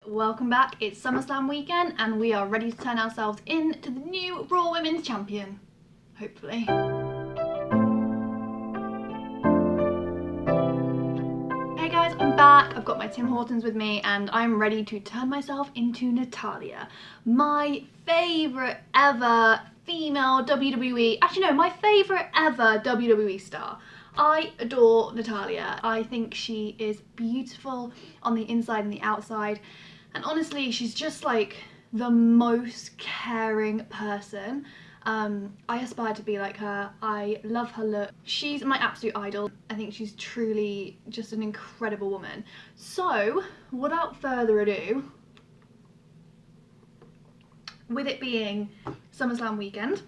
Welcome back. It's Summer Slam weekend and we are ready to turn ourselves into the new Raw Women's Champion. Hopefully. Hey guys, I'm back. I've got my Tim Hortons with me and I'm ready to turn myself into Natalya. My favourite ever female WWE, actually no, my favourite ever WWE star. I adore Natalya. I think she is beautiful on the inside and the outside. And honestly, she's just like the most caring person. I aspire to be like her. I love her look. She's my absolute idol. I think she's truly just an incredible woman. So, without further ado, with it being SummerSlam weekend,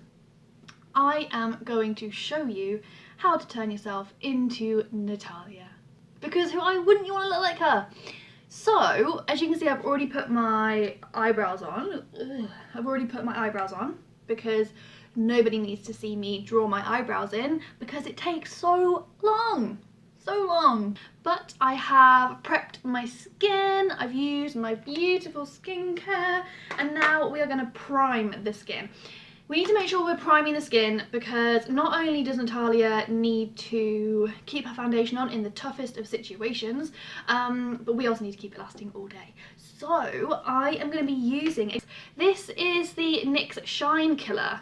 I am going to show you how to turn yourself into Natalya. Because why wouldn't you want to look like her? So, as you can see, I've already put my eyebrows on. Because nobody needs to see me draw my eyebrows in because it takes so long. But I have prepped my skin, I've used my beautiful skincare, and now we are going to prime the skin. We need to make sure we're priming the skin because not only does Natalya need to keep her foundation on in the toughest of situations, but we also need to keep it lasting all day. So I am going to be using, this is the NYX Shine Killer.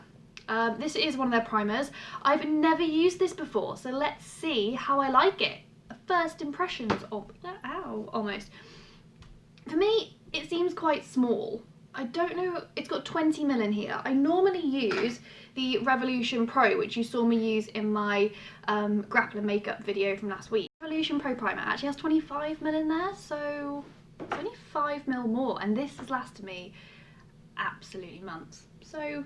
This is one of their primers. I've never used this before, so let's see how I like it. First impressions of, ow, almost. For me, it seems quite small. I don't know, it's got 20ml in here. I normally use the Revolution Pro, which you saw me use in my grappler makeup video from last week. Revolution Pro primer actually has 25ml in there, so it's only 5ml more, and this has lasted me absolutely months. So,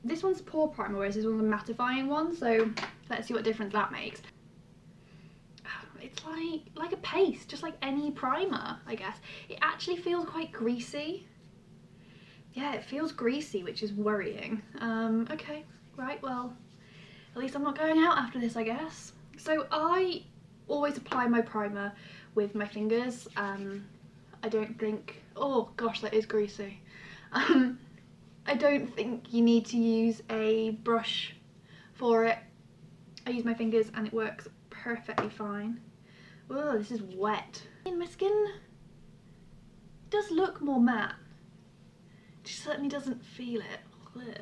this one's a pore primer, whereas this one's a mattifying one, so let's see what difference that makes. It's like a paste, just like any primer, I guess. It actually feels quite greasy. Yeah, it feels greasy, which is worrying. Okay, right, well, at least I'm not going out after this, I guess. So I always apply my primer with my fingers. I don't think, oh gosh, that is greasy. I don't think you need to use a brush for it. I use my fingers and it works perfectly fine. Oh, this is wet. My skin does look more matte. It certainly doesn't feel it.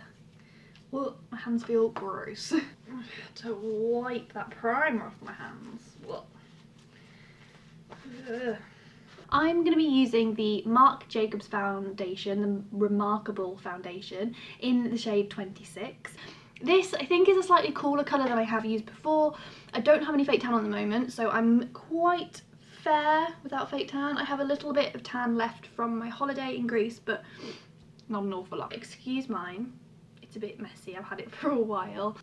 Oh, my hands feel gross. I have to wipe that primer off my hands. I'm going to be using the Marc Jacobs foundation, the Remarkable foundation, in the shade 26. This, I think, is a slightly cooler colour than I have used before. I don't have any fake tan at the moment, so I'm quite fair without fake tan. I have a little bit of tan left from my holiday in Greece, but not an awful lot. Excuse mine, it's a bit messy, I've had it for a while.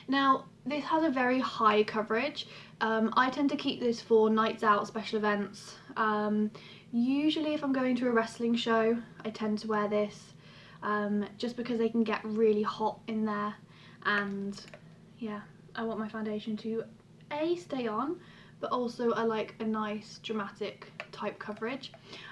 Now, this has a very high coverage. I tend to keep this for nights out, special events. Usually if I'm going to a wrestling show, I tend to wear this. Just because they can get really hot in there, and yeah, I want my foundation to stay on, but also I like a nice dramatic type coverage.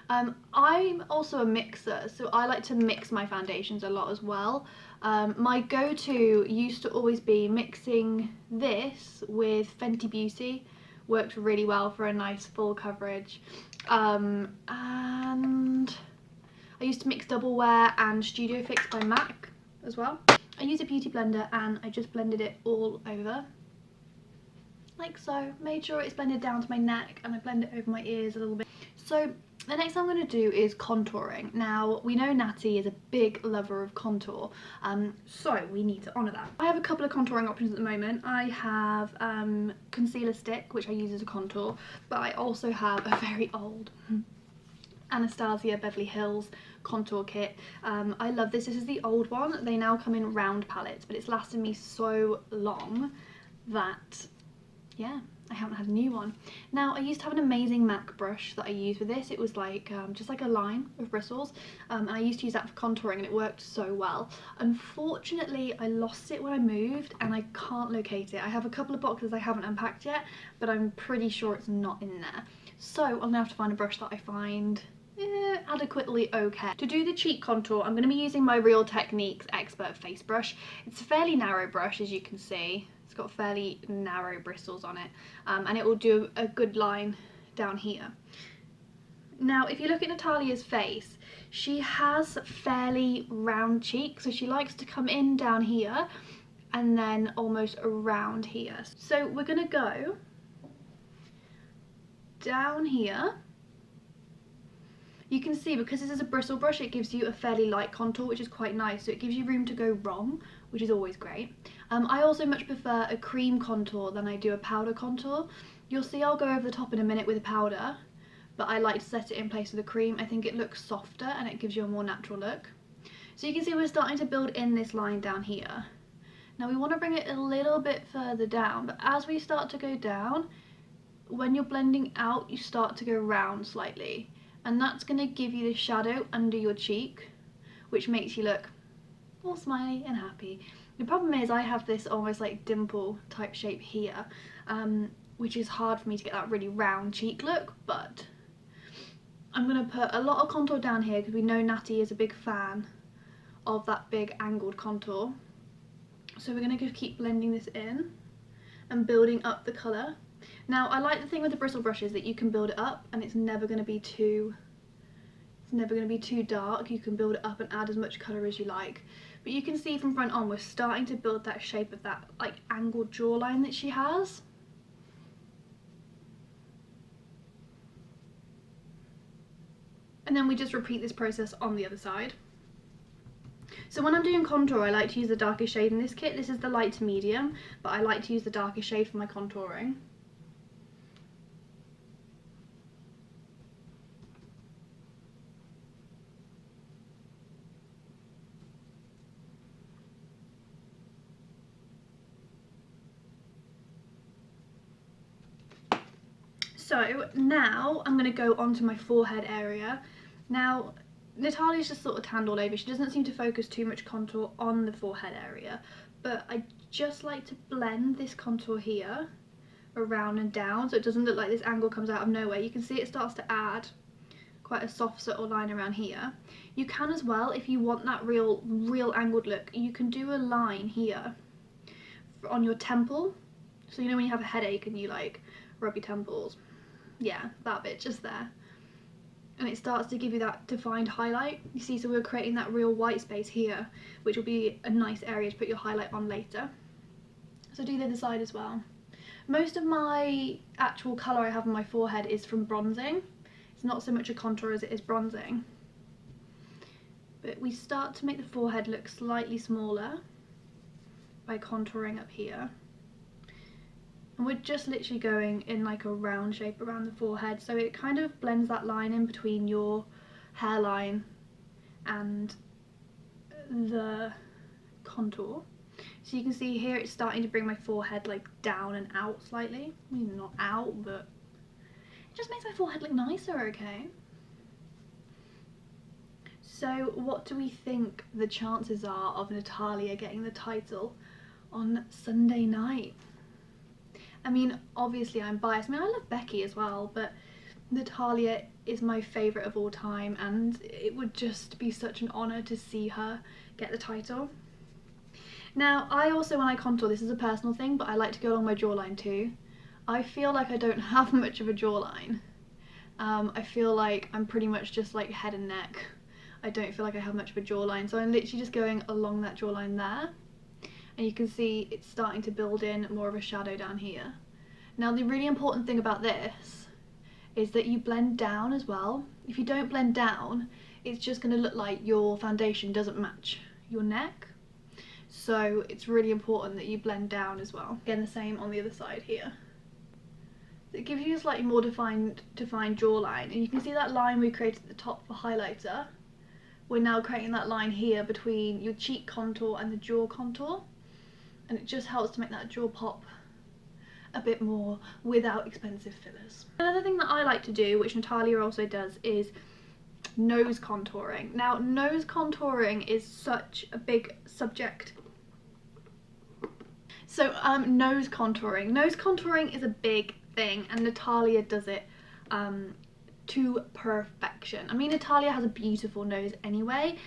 I'm also a mixer, so I like to mix my foundations a lot as well. My go-to used to always be mixing this with Fenty Beauty. Worked really well for a nice full coverage. And I used to mix Double Wear and Studio Fix by MAC as well. I use a beauty blender and I just blended it all over. Like so. Made sure it's blended down to my neck and I blend it over my ears a little bit. So the next thing I'm going to do is contouring. Now, we know Natty is a big lover of contour, so we need to honour that. I have a couple of contouring options at the moment. I have concealer stick, which I use as a contour, but I also have a very old Anastasia Beverly Hills contour kit. I love this. This is the old one. They now come in round palettes, but it's lasted me so long that, yeah, I haven't had a new one. Now, I used to have an amazing MAC brush that I used with this. It was like just like a line of bristles, and I used to use that for contouring and it worked so well. Unfortunately, I lost it when I moved and I can't locate it. I have a couple of boxes I haven't unpacked yet, but I'm pretty sure it's not in there. So I'm gonna have to find a brush that I find adequately okay. To do the cheek contour, I'm going to be using my Real Techniques Expert Face Brush. It's a fairly narrow brush, as you can see. It's got fairly narrow bristles on it, and it will do a good line down here. Now, if you look at Natalya's face, she has fairly round cheeks, so she likes to come in down here and then almost around here. So we're going to go down here. You can see, because this is a bristle brush, it gives you a fairly light contour, which is quite nice, so it gives you room to go wrong, which is always great. I also much prefer a cream contour than I do a powder contour. You'll see I'll go over the top in a minute with a powder, but I like to set it in place with a cream. I think it looks softer and it gives you a more natural look. So you can see we're starting to build in this line down here. Now we want to bring it a little bit further down, but as we start to go down, when you're blending out, you start to go round slightly. And that's going to give you the shadow under your cheek, which makes you look all smiley and happy. The problem is I have this almost like dimple type shape here, which is hard for me to get that really round cheek look, but I'm going to put a lot of contour down here because we know Natty is a big fan of that big angled contour. So we're going to just keep blending this in and building up the colour. Now, I like the thing with the bristle brushes that you can build it up and it's never going to be too dark. You can build it up and add as much colour as you like. But you can see from front on we're starting to build that shape of that like angled jawline that she has. And then we just repeat this process on the other side. So when I'm doing contour, I like to use the darkest shade in this kit. This is the light to medium, but I like to use the darkest shade for my contouring. So now I'm going to go onto my forehead area. Now, Natalya's just sort of tanned all over. She doesn't seem to focus too much contour on the forehead area, but I just like to blend this contour here around and down so it doesn't look like this angle comes out of nowhere. You can see it starts to add quite a soft subtle line around here. You can as well, if you want that real angled look, you can do a line here on your temple. So you know when you have a headache and you like rub your temples? Yeah, that bit just there. And it starts to give you that defined highlight. You see, so we're creating that real white space here, which will be a nice area to put your highlight on later. So do the other side as well. Most of my actual colour I have on my forehead is from bronzing. It's not so much a contour as it is bronzing. But we start to make the forehead look slightly smaller by contouring up here. And we're just literally going in like a round shape around the forehead, so it kind of blends that line in between your hairline and the contour. So you can see here it's starting to bring my forehead like down and out slightly. I mean, not out, but it just makes my forehead look nicer, okay? So what do we think the chances are of Natalya getting the title on Sunday night? I mean, obviously I'm biased. I mean, I love Becky as well, but Natalya is my favourite of all time, and it would just be such an honour to see her get the title. Now, I also, when I contour, this is a personal thing, but I like to go along my jawline too. I feel like I don't have much of a jawline. I feel like I'm pretty much just like head and neck. I don't feel like I have much of a jawline, so I'm literally just going along that jawline there. And you can see it's starting to build in more of a shadow down here. Now, the really important thing about this is that you blend down as well. If you don't blend down, it's just going to look like your foundation doesn't match your neck. So it's really important that you blend down as well. Again, the same on the other side here. It gives you a slightly more defined jawline, and you can see that line we created at the top for highlighter. We're now creating that line here between your cheek contour and the jaw contour. And it just helps to make that jaw pop a bit more without expensive fillers. Another thing that I like to do, which Natalya also does, is nose contouring. Now, nose contouring is such a big subject. So nose contouring. Nose contouring is a big thing, and Natalya does it to perfection. I mean, Natalya has a beautiful nose anyway,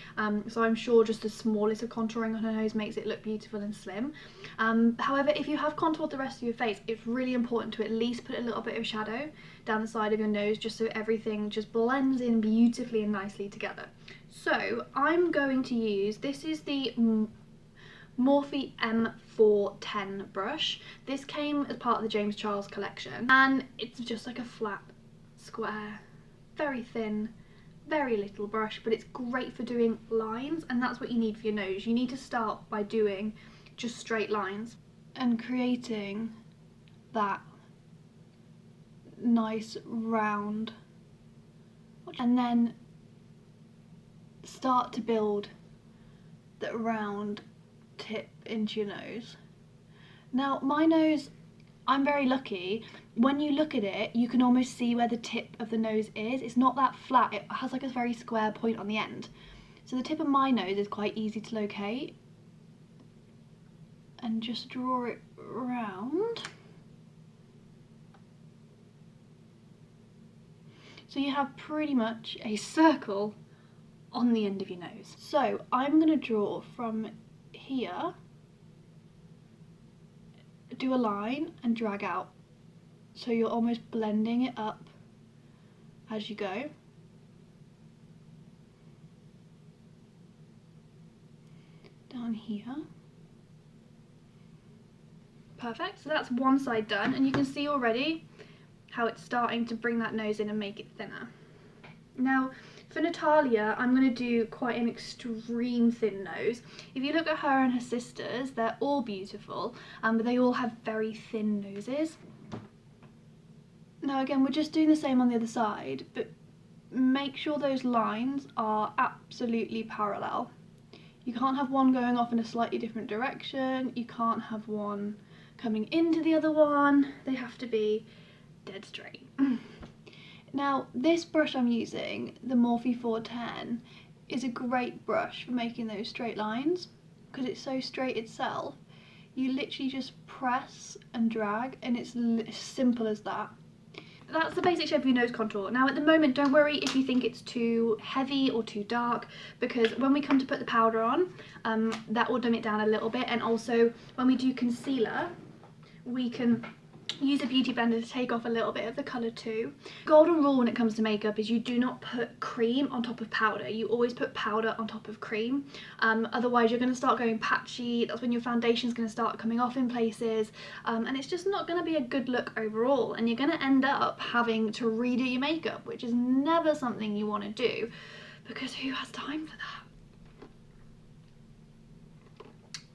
so I'm sure just the smallest of contouring on her nose makes it look beautiful and slim. However, if you have contoured the rest of your face, it's really important to at least put a little bit of shadow down the side of your nose, just so everything just blends in beautifully and nicely together. So I'm going to use, this is the Morphe M410 brush. This came as part of the James Charles collection, and it's just like a flat, square, very thin, very little brush, but it's great for doing lines, and that's what you need for your nose. You need to start by doing just straight lines and creating that nice round, and then start to build that round tip into your nose. Now my nose, I'm very lucky. When you look at it, you can almost see where the tip of the nose is. It's not that flat, it has like a very square point on the end. So the tip of my nose is quite easy to locate. And just draw it round. So you have pretty much a circle on the end of your nose. So I'm going to draw from here, do a line and drag out, so you're almost blending it up as you go. Down here. Perfect, so that's one side done, and you can see already how it's starting to bring that nose in and make it thinner. Now for Natalya, I'm going to do quite an extreme thin nose. If you look at her and her sisters, they're all beautiful, but they all have very thin noses. Now again, we're just doing the same on the other side, but make sure those lines are absolutely parallel. You can't have one going off in a slightly different direction, you can't have one coming into the other one, they have to be dead straight. Now this brush I'm using, the Morphe 410, is a great brush for making those straight lines because it's so straight itself. You literally just press and drag and it's as simple as that. That's the basic shape of your nose contour. Now at the moment, don't worry if you think it's too heavy or too dark, because when we come to put the powder on, that will dim it down a little bit, and also when we do concealer, we can use a beauty blender to take off a little bit of the colour too. Golden rule when it comes to makeup is you do not put cream on top of powder. You always put powder on top of cream. Otherwise you're going to start going patchy. That's when your foundation's going to start coming off in places, and it's just not going to be a good look overall, and you're going to end up having to redo your makeup, which is never something you want to do, because who has time for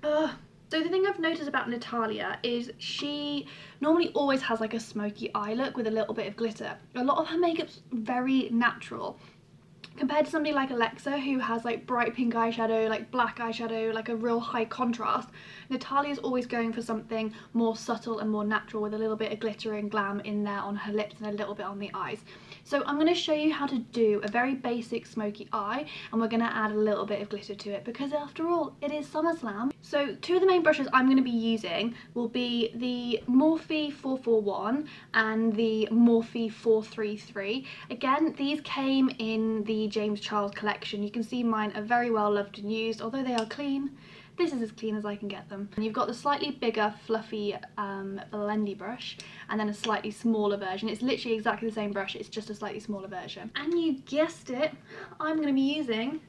that? So the thing I've noticed about Natalya is she normally always has like a smoky eye look with a little bit of glitter. A lot of her makeup's very natural. Compared to somebody like Alexa, who has like bright pink eyeshadow, like black eyeshadow, like a real high contrast, Natalya's always going for something more subtle and more natural with a little bit of glitter and glam in there on her lips and a little bit on the eyes. So I'm going to show you how to do a very basic smoky eye, and we're going to add a little bit of glitter to it because after all, it is Summer Slam. So two of the main brushes I'm going to be using will be the Morphe 441 and the Morphe 433. Again, these came in the James Charles collection. You can see mine are very well loved and used, although they are clean. This is as clean as I can get them. And you've got the slightly bigger, fluffy, blendy brush, and then a slightly smaller version. It's literally exactly the same brush, it's just a slightly smaller version. And you guessed it, I'm going to be using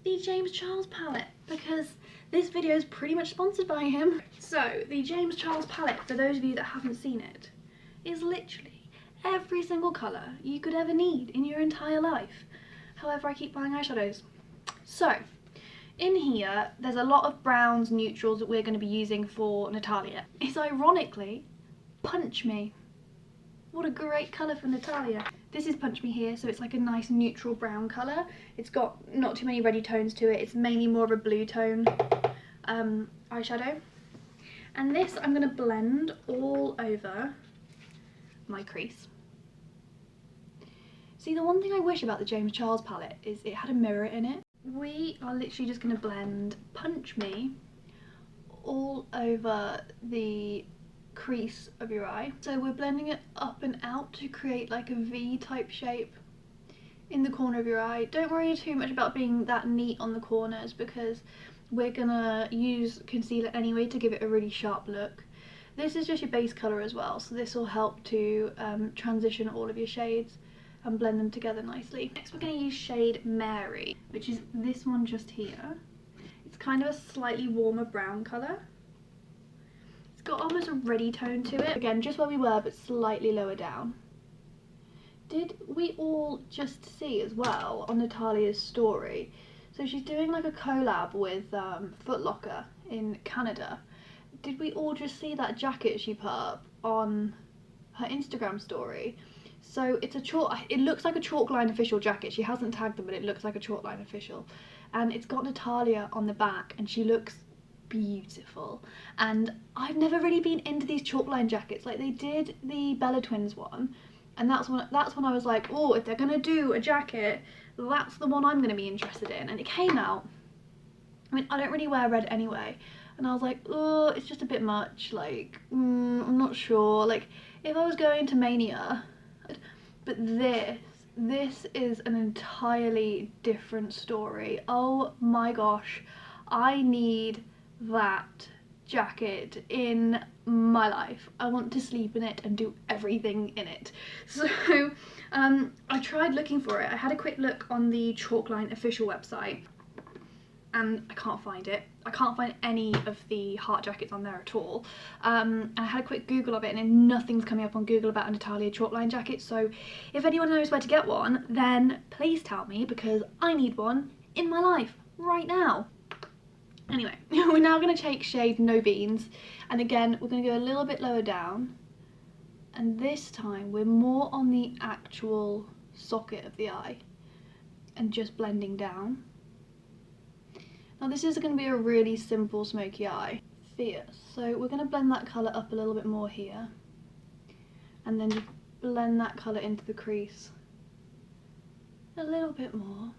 the James Charles palette, because this video is pretty much sponsored by him. So, the James Charles palette, for those of you that haven't seen it, is literally every single colour you could ever need in your entire life. However, I keep buying eyeshadows. So, in here, there's a lot of browns, neutrals that we're going to be using for Natalya. It's ironically Punch Me. What a great colour for Natalya. This is Punch Me here, so it's like a nice neutral brown colour. It's got not too many reddy tones to it. It's mainly more of a blue tone eyeshadow. And this I'm going to blend all over my crease. See, the one thing I wish about the James Charles palette is it had a mirror in it. We are literally just going to blend Punch Me all over the crease of your eye. So we're blending it up and out to create like a V type shape in the corner of your eye. Don't worry too much about being that neat on the corners because we're gonna use concealer anyway to give it a really sharp look. This is just your base colour as well, so this will help to transition all of your shades and blend them together nicely. Next we're going to use shade Mary, which is this one just here. It's kind of a slightly warmer brown colour. It's got almost a reddy tone to it. Again, just where we were, but slightly lower down. Did we all just see as well on Natalya's story? So she's doing like a collab with Foot Locker in Canada. Did we all just see that jacket she put up on her Instagram story? So it's a chalk, it looks like a Chalkline official jacket. She hasn't tagged them, but it looks like a Chalkline official. And it's got Natalya on the back and she looks beautiful. And I've never really been into these Chalkline jackets. Like they did the Bella Twins one. And that's when I was like, oh, if they're gonna do a jacket, that's the one I'm gonna be interested in. And it came out. I mean, I don't really wear red anyway. And I was like, oh, it's just a bit much. Like, I'm not sure. Like, if I was going to Mania, but this is an entirely different story. Oh my gosh, I need that jacket in my life. I want to sleep in it and do everything in it. So I tried looking for it. I had a quick look on the Chalkline official website and I can't find it. I can't find any of the heart jackets on there at all. And I had a quick Google of it and nothing's coming up on Google about a Natalya Chalkline jacket. So if anyone knows where to get one, then please tell me because I need one in my life right now. Anyway, we're now going to take shade No Beans, and again we're going to go a little bit lower down, and this time we're more on the actual socket of the eye and just blending down. Now this is going to be a really simple smoky eye. Fierce. So we're going to blend that colour up a little bit more here, and then just blend that colour into the crease a little bit more.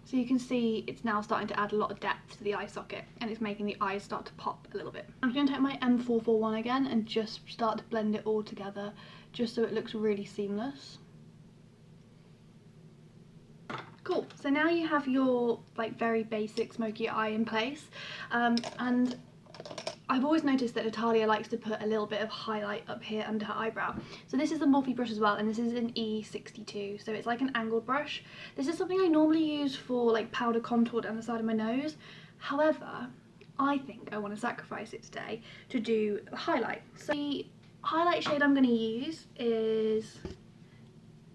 So you can see it's now starting to add a lot of depth to the eye socket and it's making the eyes start to pop a little bit. I'm going to take my M441 again and just start to blend it all together just so it looks really seamless. Cool, so now you have your like very basic smoky eye in place, and I've always noticed that Natalya likes to put a little bit of highlight up here under her eyebrow. So this is a Morphe brush as well, and this is an E62, so it's like an angled brush. This is something I normally use for like powder contour down the side of my nose. However, I think I want to sacrifice it today to do the highlight. So the highlight shade I'm going to use is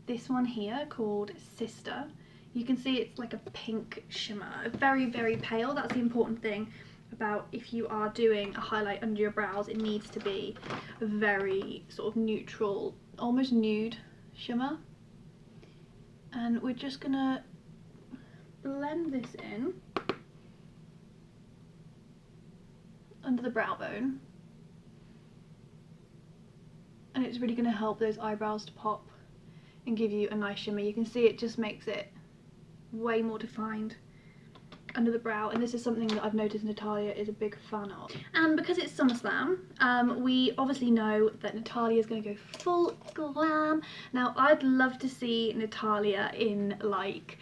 this one here called Sister. You can see it's like a pink shimmer, very, very pale. That's the important thing about if you are doing a highlight under your brows. It needs to be a very sort of neutral, almost nude shimmer. And we're just gonna blend this in under the brow bone. And it's really gonna help those eyebrows to pop and give you a nice shimmer. You can see it just makes it way more defined under the brow, and this is something that I've noticed Natalya is a big fan of. And because it's Summer Slam, we obviously know that Natalya is going to go full glam. Now I'd love to see Natalya in like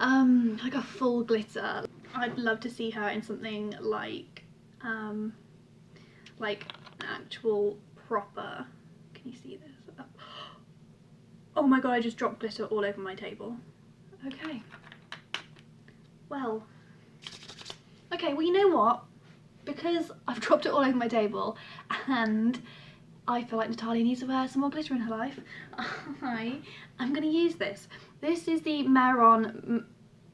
a full glitter. I'd love to see her in something like actual proper, can you see this? Oh my god, I just dropped glitter all over my table. Okay. Well, you know what? Because I've dropped it all over my table and I feel like Natalya needs to wear some more glitter in her life, I'm going to use this. This is the Meron,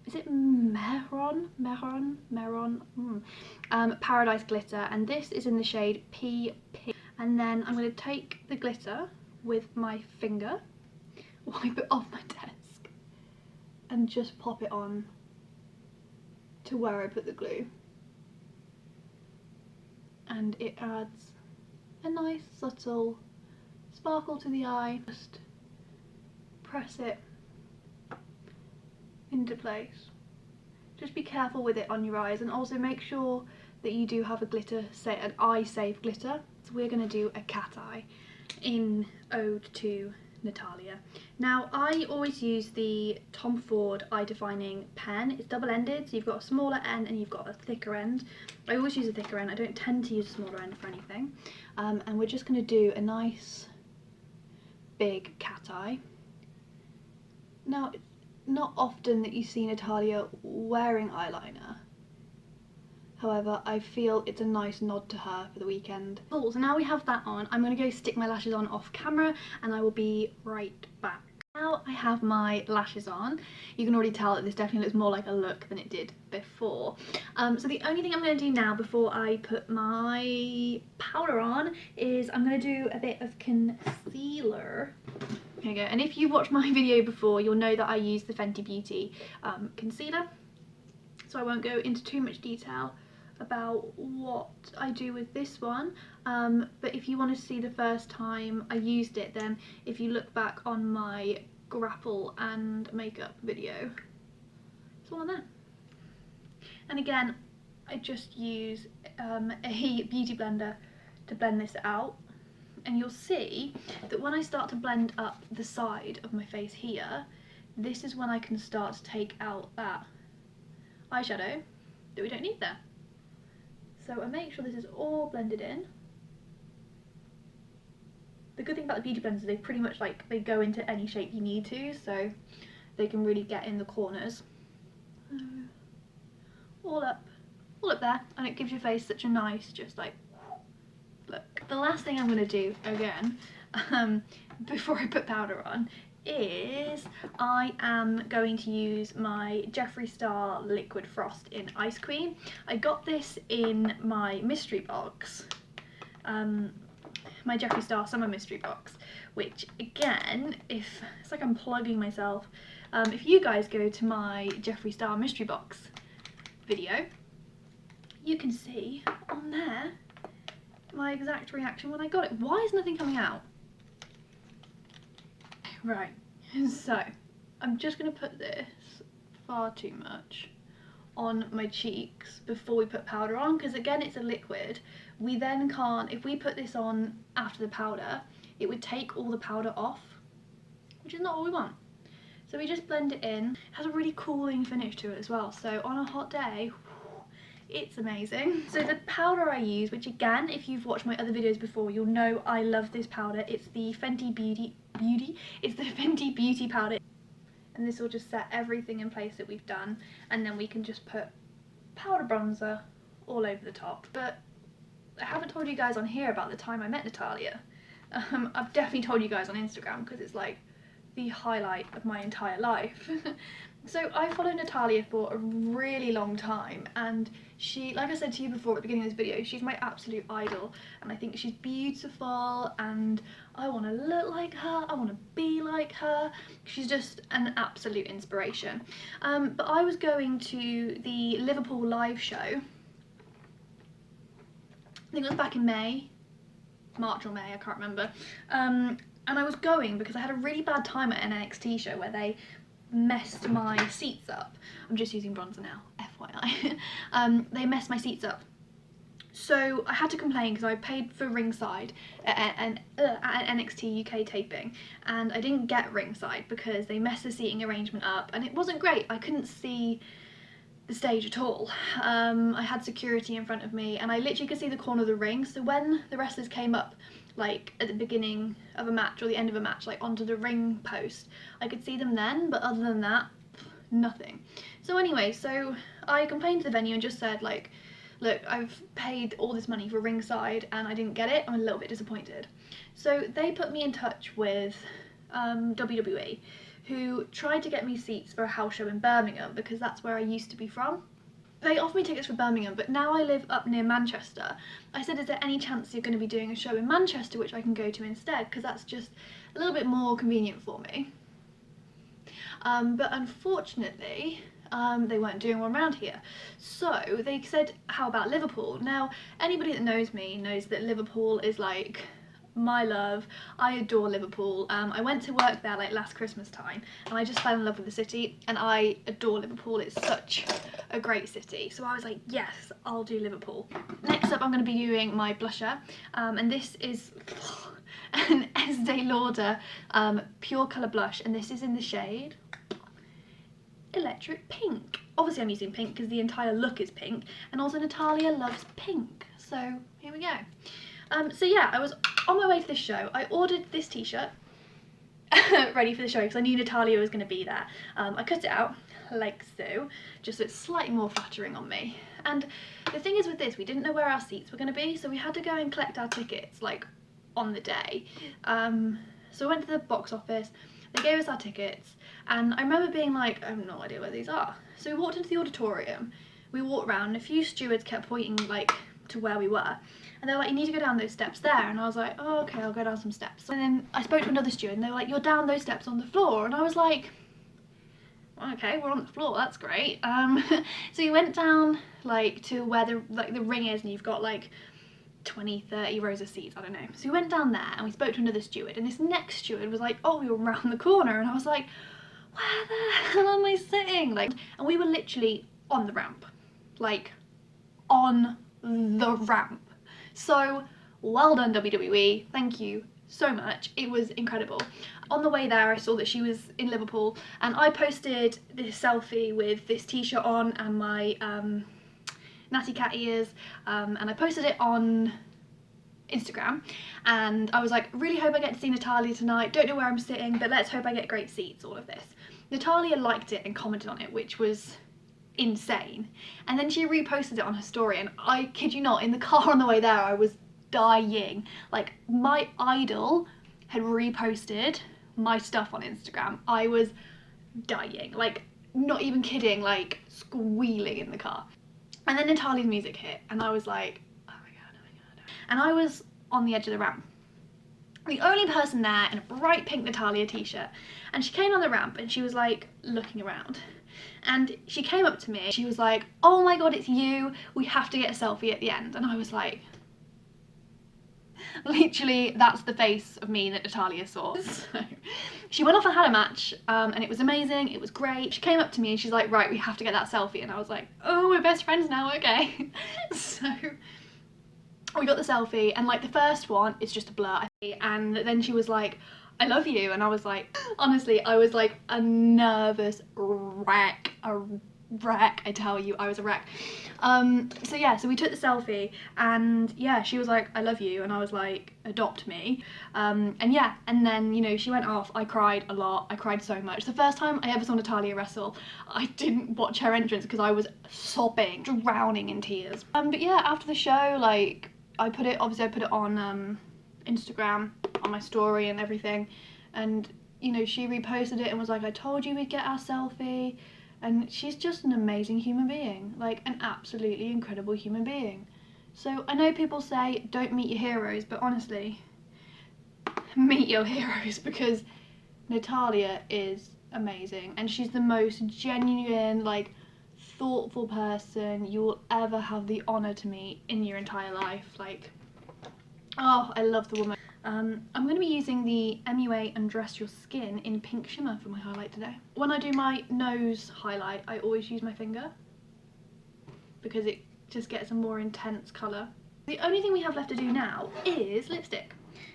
is it Meron? Paradise Glitter, and this is in the shade PP. And then I'm going to take the glitter with my finger, wipe it off my desk, and just pop it on to where I put the glue, and it adds a nice subtle sparkle to the eye. Just press it into place. Just be careful with it on your eyes, and also make sure that you do have a glitter, say an eye safe glitter. So we're going to do a cat eye in Ode to Natalya. Now I always use the Tom Ford eye defining pen. It's double-ended, so you've got a smaller end and you've got a thicker end. I always use a thicker end, I don't tend to use a smaller end for anything. And we're just going to do a nice big cat eye. Now it's not often that you see Natalya wearing eyeliner. However, I feel it's a nice nod to her for the weekend. Cool, so now we have that on, I'm going to go stick my lashes on off camera and I will be right back. Now I have my lashes on. You can already tell that this definitely looks more like a look than it did before. So the only thing I'm going to do now before I put my powder on is I'm going to do a bit of concealer. There you go, and if you watched my video before, you'll know that I use the Fenty Beauty concealer. So I won't go into too much detail about what I do with this one, but if you want to see the first time I used it, then if you look back on my grapple and makeup video, it's all on there. And again, I just use a beauty blender to blend this out, and you'll see that when I start to blend up the side of my face here, this is when I can start to take out that eyeshadow that we don't need there. So I make sure this is all blended in. The good thing about the beauty blenders is they pretty much they go into any shape you need to, so they can really get in the corners. All up there, and it gives your face such a nice, just like, look. The last thing I'm going to do again, before I put powder on, is I am going to use my Jeffree Star Liquid Frost in Ice Cream. I got this in my mystery box, my Jeffree Star Summer mystery box, which again, it's like I'm plugging myself. If you guys go to my Jeffree Star mystery box video, you can see on there my exact reaction when I got it. Why is nothing coming out? Right, so I'm just going to put this, far too much, on my cheeks before we put powder on, because again it's a liquid. We then can't, if we put this on after the powder, it would take all the powder off, which is not what we want. So we just blend it in. It has a really cooling finish to it as well, so on a hot day, it's amazing. So the powder I use, which again, if you've watched my other videos before, you'll know I love this powder. It's the Fenty Beauty, it's the Fenty Beauty powder. And this will just set everything in place that we've done. And then we can just put powder bronzer all over the top. But I haven't told you guys on here about the time I met Natalya. I've definitely told you guys on Instagram because it's like the highlight of my entire life. So I followed Natalya for a really long time, and she, like I said to you before at the beginning of this video, she's my absolute idol, and I think she's beautiful and I want to look like her, I want to be like her. She's just an absolute inspiration. But I was going to the Liverpool live show, I think it was back in March or May, I can't remember, and I was going because I had a really bad time at an NXT show where they messed my seats up. I'm just using bronzer now, FYI. They messed my seats up. So I had to complain because I paid for ringside at an NXT UK taping, and I didn't get ringside because they messed the seating arrangement up and it wasn't great. I couldn't see the stage at all. I had security in front of me and I literally could see the corner of the ring, so when the wrestlers came up like at the beginning of a match or the end of a match, like onto the ring post, I could see them then, but other than that, nothing. So anyway, so I complained to the venue and just said like, look, I've paid all this money for ringside and I didn't get it, I'm a little bit disappointed. So they put me in touch with WWE, who tried to get me seats for a house show in Birmingham because that's where I used to be from. They offered me tickets for Birmingham, but now I live up near Manchester. I said, is there any chance you're going to be doing a show in Manchester which I can go to instead, because that's just a little bit more convenient for me. But unfortunately, they weren't doing one around here. So they said, how about Liverpool? Now, anybody that knows me knows that Liverpool is like my love. I adore Liverpool. I went to work there like last Christmas time and I just fell in love with the city, and I adore Liverpool. It's such a great city, so I was like, yes, I'll do Liverpool. Next up I'm going to be doing my blusher, and this is an Estee Lauder Pure Colour blush, and this is in the shade Electric Pink. Obviously I'm using pink because the entire look is pink, and also Natalia loves pink, so here we go. So yeah, I was on my way to this show. I ordered this t-shirt ready for the show because I knew Natalia was going to be there. I cut it out like so, just so it's slightly more flattering on me. And the thing is with this, we didn't know where our seats were going to be, so we had to go and collect our tickets like on the day. So we went to the box office, they gave us our tickets, and I remember being like, I have no idea where these are. So we walked into the auditorium, we walked around, and a few stewards kept pointing like to where we were, and they were like, you need to go down those steps there, and I was like, oh okay, I'll go down some steps. And then I spoke to another steward and they were like, you're down those steps on the floor, and I was like, okay, we're on the floor, that's great. So we went down like to where the ring is, and you've got like 20-30 rows of seats, I don't know. So we went down there and we spoke to another steward, and this next steward was like, oh, you're around the corner, and I was like, where the hell am I sitting? Like, and we were literally on the ramp, like on the ramp. So well done WWE, thank you so much, it was incredible. On the way there I saw that she was in Liverpool, and I posted this selfie with this t-shirt on and my Natty cat ears, and I posted it on Instagram, and I was like, really hope I get to see Natalia tonight, don't know where I'm sitting, but let's hope I get great seats, all of this. Natalia liked it and commented on it, which was insane, and then she reposted it on her story, and I kid you not, in the car on the way there I was dying. Like, my idol had reposted my stuff on Instagram. I was dying, like not even kidding, like squealing in the car. And then Natalia's music hit and I was like, oh my god, oh my god. And I was on the edge of the ramp, the only person there in a bright pink Natalia t-shirt, and she came on the ramp and she was like looking around, and she came up to me, she was like, oh my god, it's you, we have to get a selfie at the end. And I was like, literally that's the face of me that Natalia saw. So she went off and had a match, and it was amazing, it was great. She came up to me and she's like, right, we have to get that selfie, and I was like, oh, we're best friends now, okay. So we got the selfie, and like the first one is just a blur, and then she was like, I love you, and I was like, honestly, I was like a nervous wreck, I tell you, I was a wreck. So yeah, so we took the selfie, and yeah, she was like, I love you, and I was like, adopt me. And yeah, and then, you know, she went off. I cried a lot, I cried so much. The first time I ever saw Natalia wrestle, I didn't watch her entrance because I was sobbing, drowning in tears. But yeah, after the show, like, obviously I put it on Instagram, on my story and everything, and you know, she reposted it and was like, I told you we'd get our selfie. And she's just an amazing human being, like an absolutely incredible human being. So I know people say don't meet your heroes, but honestly, meet your heroes, because Natalia is amazing, and she's the most genuine, like thoughtful person you will ever have the honour to meet in your entire life. Like, oh, I love the woman. I'm going to be using the MUA Undress Your Skin in Pink Shimmer for my highlight today. When I do my nose highlight, I always use my finger because it just gets a more intense colour. The only thing we have left to do now is lipstick.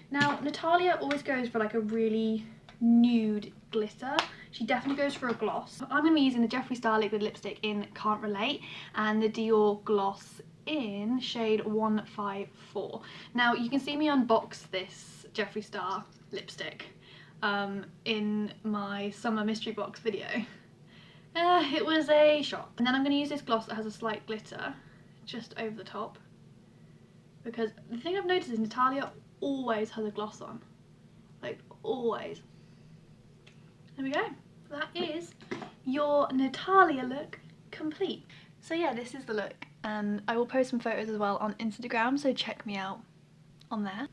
Now, Natalia always goes for like a really nude glitter. She definitely goes for a gloss. I'm going to be using the Jeffree Star liquid lipstick in Can't Relate and the Dior gloss in shade 154. Now you can see me unbox this Jeffree Star lipstick in my summer mystery box video. It was a shock. And then I'm going to use this gloss that has a slight glitter just over the top, because the thing I've noticed is Natalia always has a gloss on, like always. There we go, that is your Natalia look complete. So yeah, this is the look, and I will post some photos as well on Instagram, so check me out on there.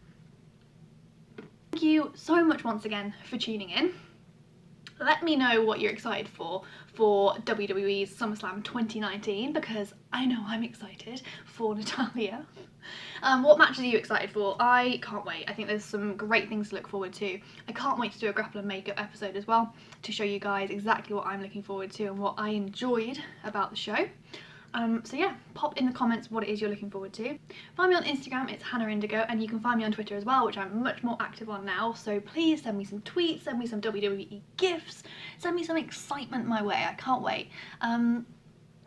Thank you so much once again for tuning in. Let me know what you're excited for WWE Summer Slam 2019, because I know I'm excited for Natalya. What matches are you excited for? I can't wait. I think there's some great things to look forward to. I can't wait to do a grapple and makeup episode as well to show you guys exactly what I'm looking forward to and what I enjoyed about the show. So yeah, pop in the comments what it is you're looking forward to. Find me on Instagram, it's Hannah Indigo, and you can find me on Twitter as well, which I'm much more active on now, so please send me some tweets, send me some WWE gifs, send me some excitement my way, I can't wait.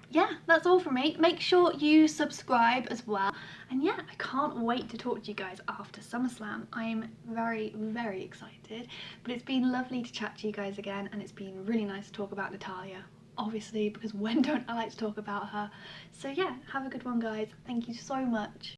Yeah, that's all from me. Make sure you subscribe as well, and yeah, I can't wait to talk to you guys after SummerSlam. I'm very, very excited, but it's been lovely to chat to you guys again, and it's been really nice to talk about Natalya. Obviously, because when don't I like to talk about her? So yeah, have a good one guys. Thank you so much.